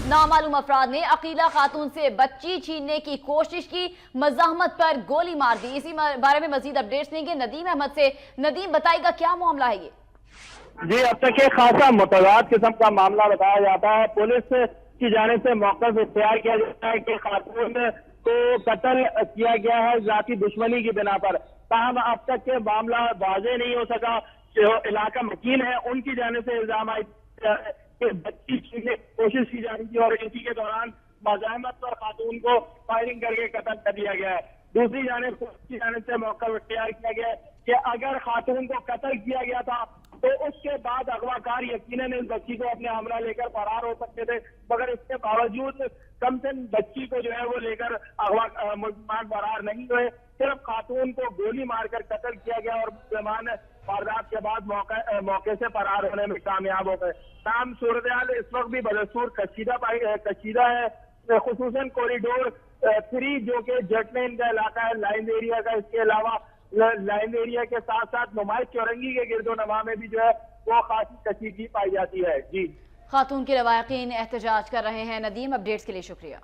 نامعلوم افراد نے عقیلہ خاتون سے بچی چھیننے کی کوشش کی، مزاحمت پر گولی مار دی۔ اسی بارے میں مزید اپڈیٹس لیں گے ندیم احمد سے۔ ندیم، بتائے گا کیا معاملہ ہے یہ؟ جی، اب تک ایک خاصا متضاد قسم کا معاملہ بتایا جاتا ہے۔ پولیس کی جانب سے موقف اختیار کیا جاتا ہے کہ خاتون کو قتل کیا گیا ہے ذاتی دشمنی کی بنا پر، تاہم اب تک کے معاملہ واضح نہیں ہو سکا۔ جو علاقہ مکین ہے ان کی جانب سے الزام آئی کہ بچی چھیننے کی کوشش کی جا رہی تھی اور اسی کے دوران مزاحمت پر خاتون کو فائرنگ کر کے قتل کر دیا گیا ہے۔ دوسری جانب پولیس کی جانب سے موقف اختیار کیا گیا ہے کہ اگر خاتون کو قتل کیا گیا تھا تو اس کے بعد اغوا کار یقیناً اس بچی کو اپنے ہمراہ لے کر فرار ہو سکتے تھے، مگر اس کے باوجود کم سے بچی کو جو ہے وہ لے کر اغوا ملزمان فرار نہیں ہوئے، صرف خاتون کو گولی مار کر قتل کیا گیا اور ملزمان واردات کے بعد موقع سے فرار ہونے میں کامیاب ہو گئے۔ تاہم صورتحال اس وقت بھی بدستور کشیدہ ہے، خصوصاً کوریڈور 3 جو کہ جیٹ لین کا علاقہ ہے، لائن ایریا کا، اس کے علاوہ لائن ایریا کے ساتھ ساتھ نمائش چورنگی کے گرد و نواح میں بھی جو ہے وہ خاصی کشیدگی پائی جاتی ہے۔ جی، خاتون کے لواحقین احتجاج کر رہے ہیں۔ ندیم، اپڈیٹس کے لیے شکریہ۔